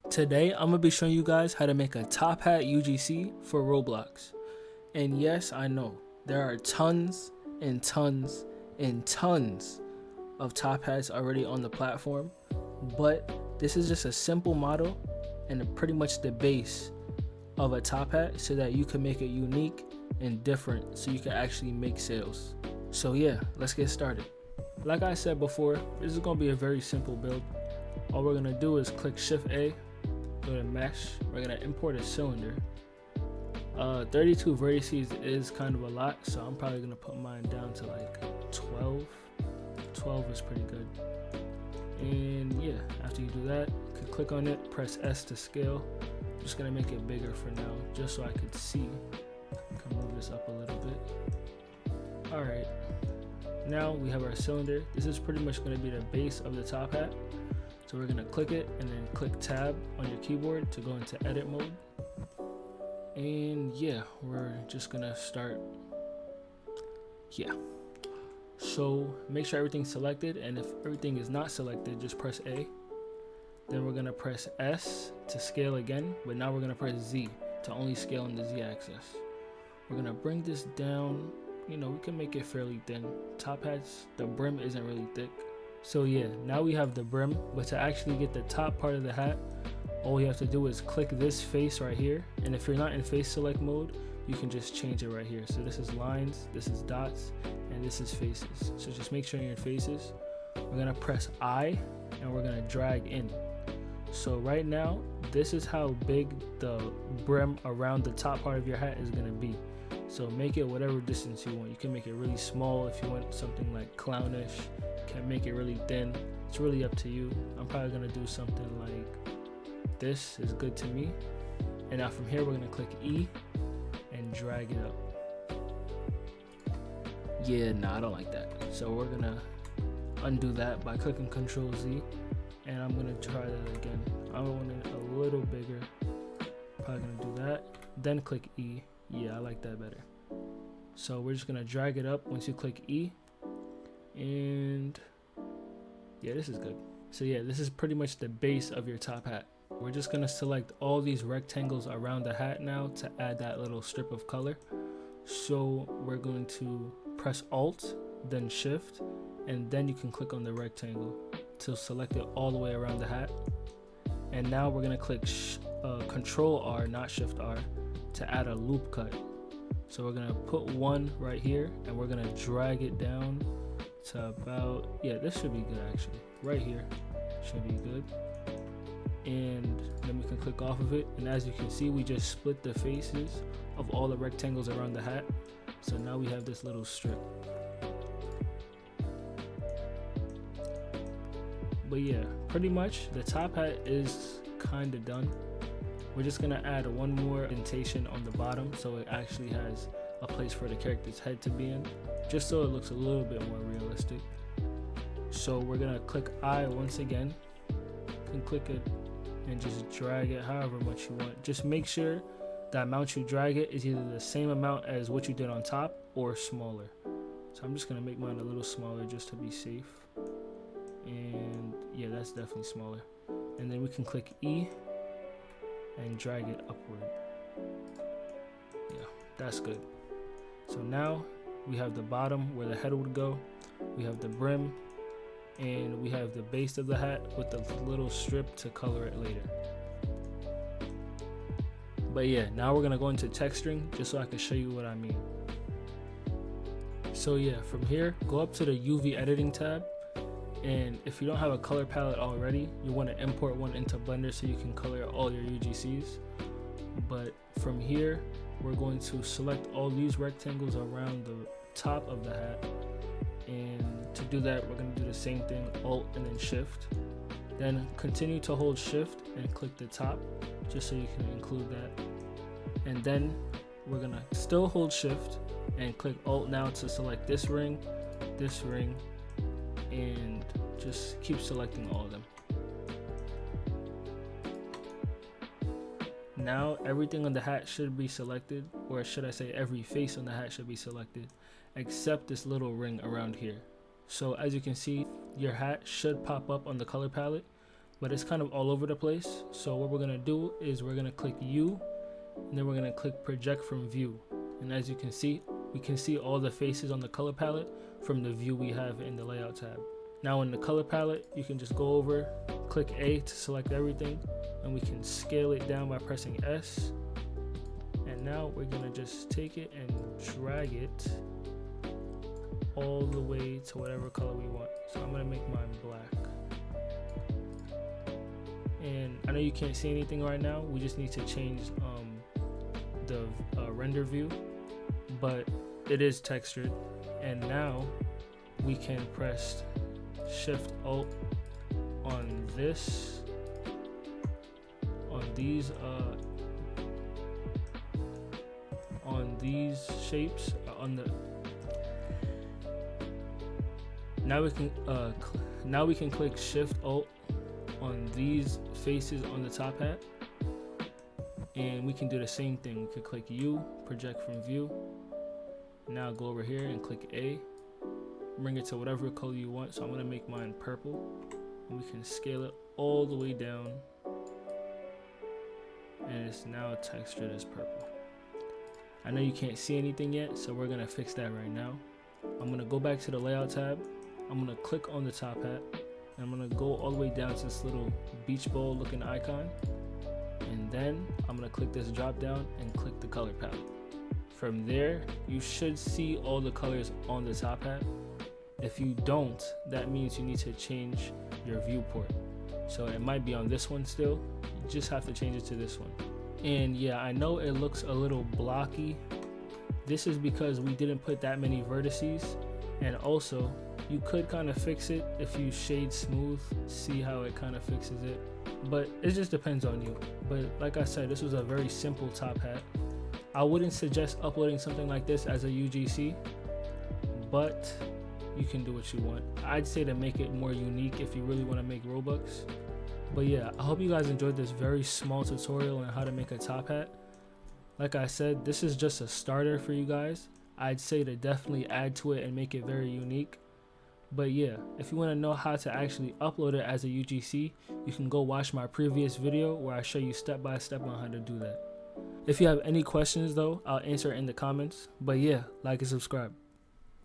Today, I'm gonna be showing you guys how to make a top hat UGC for Roblox. And yes, I know, there are tons and tons and tons of top hats already on the platform, but this is just a simple model and pretty much the base of a top hat so that you can make it unique and different so you can actually make sales. So yeah, let's get started. Like I said before, this is gonna be a very simple build. All we're gonna do is click Shift A, go to mesh, we're gonna import a cylinder. 32 vertices is kind of a lot, so I'm probably gonna put mine down to like 12. 12 is pretty good. And yeah, after you do that, you can click on it, press S to scale. I'm just gonna make it bigger for now, just so I could see. I can move this up a little bit. Alright, now we have our cylinder. This is pretty much gonna be the base of the top hat. So we're gonna click it and then click tab on your keyboard to go into edit mode. And yeah, we're just gonna start. Yeah. So make sure everything's selected, and if everything is not selected, just press A. Then we're gonna press S to scale again, but now we're gonna press Z to only scale on the Z axis. We're gonna bring this down. You know, we can make it fairly thin. Top hats, the brim isn't really thick. So yeah, now we have the brim, but to actually get the top part of the hat, all you have to do is click this face right here, and if you're not in face select mode, you can just change it right here. So this is lines, this is dots, and this is faces. So just make sure you're in faces. We're gonna press I, and we're gonna drag in. So right now, this is how big the brim around the top part of your hat is gonna be. So make it whatever distance you want. You can make it really small if you want something like clownish. Can make it really thin. It's really up to you. I'm probably gonna do something like this is good to me. And now from here we're gonna click E and drag it up. Yeah, no, I don't like that. So we're gonna undo that by clicking Control Z, and I'm gonna try that again. I want it a little bigger. Probably gonna do that. Then click E. Yeah, I like that better. So we're just gonna drag it up once you click E. And yeah, this is good. So yeah, this is pretty much the base of your top hat. We're just gonna select all these rectangles around the hat now to add that little strip of color. So we're going to press Alt, then Shift, and then you can click on the rectangle to select it all the way around the hat. And now we're gonna click Control R, not Shift R, to add a loop cut. So we're gonna put one right here, and we're gonna drag it down to about, yeah, this should be good actually. Right here should be good. And then we can click off of it, and as you can see, we just split the faces of all the rectangles around the hat. So now we have this little strip. But yeah, pretty much the top hat is kind of done. We're just gonna add one more indentation on the bottom so it actually has a place for the character's head to be in, just so it looks a little bit more realistic. So we're gonna click I once again. You can click it and just drag it however much you want. Just make sure the amount you drag it is either the same amount as what you did on top or smaller. So I'm just gonna make mine a little smaller just to be safe. And yeah, that's definitely smaller. And then we can click E and drag it upward. Yeah, that's good. So now we have the bottom where the head would go, we have the brim, and we have the base of the hat with the little strip to color it later. But yeah, now we're gonna go into texturing just so I can show you what I mean. So yeah, from here, go up to the UV editing tab, and if you don't have a color palette already, you want to import one into Blender so you can color all your UGCs. But from here, we're going to select all these rectangles around the top of the hat, and to do that we're going to do the same thing, Alt and then Shift, then continue to hold Shift and click the top just so you can include that, and then we're going to still hold Shift and click Alt now to select this ring, and just keep selecting all of them. Now everything on the hat should be selected, or should I say every face on the hat should be selected, except this little ring around here. So as you can see, your hat should pop up on the color palette, but it's kind of all over the place. So what we're gonna do is we're gonna click U, and then we're gonna click project from view. And as you can see, we can see all the faces on the color palette from the view we have in the layout tab. Now in the color palette, you can just go over, click A to select everything, and we can scale it down by pressing S. And now we're gonna just take it and drag it all the way to whatever color we want. So I'm gonna make mine black. And I know you can't see anything right now. We just need to change the render view, but it is textured. And now we can press Shift Alt on this, on these shapes, now we can click Shift Alt on these faces on the top hat, and we can do the same thing. We could click U, project from view. Now go over here and click A, bring it to whatever color you want. So I'm gonna make mine purple, and we can scale it all the way down, and it's now textured as purple. I know you can't see anything yet, so we're gonna fix that right now. I'm gonna go back to the layout tab. I'm gonna click on the top hat, and I'm gonna go all the way down to this little beach ball looking icon, and then I'm gonna click this drop down and click the color palette. From there, you should see all the colors on the top hat. If you don't, that means you need to change your viewport. So it might be on this one still. You just have to change it to this one. And yeah, I know it looks a little blocky. This is because we didn't put that many vertices, and also you could kind of fix it if you shade smooth, see how it kind of fixes it, but it just depends on you. But like I said, this was a very simple top hat. I wouldn't suggest uploading something like this as a UGC, but you can do what you want. I'd say to make it more unique if you really want to make Robux. But yeah, I hope you guys enjoyed this very small tutorial on how to make a top hat. Like I said, this is just a starter for you guys. I'd say to definitely add to it and make it very unique. But yeah, if you want to know how to actually upload it as a UGC, you can go watch my previous video where I show you step by step on how to do that. If you have any questions though, I'll answer it in the comments. But yeah, like and subscribe.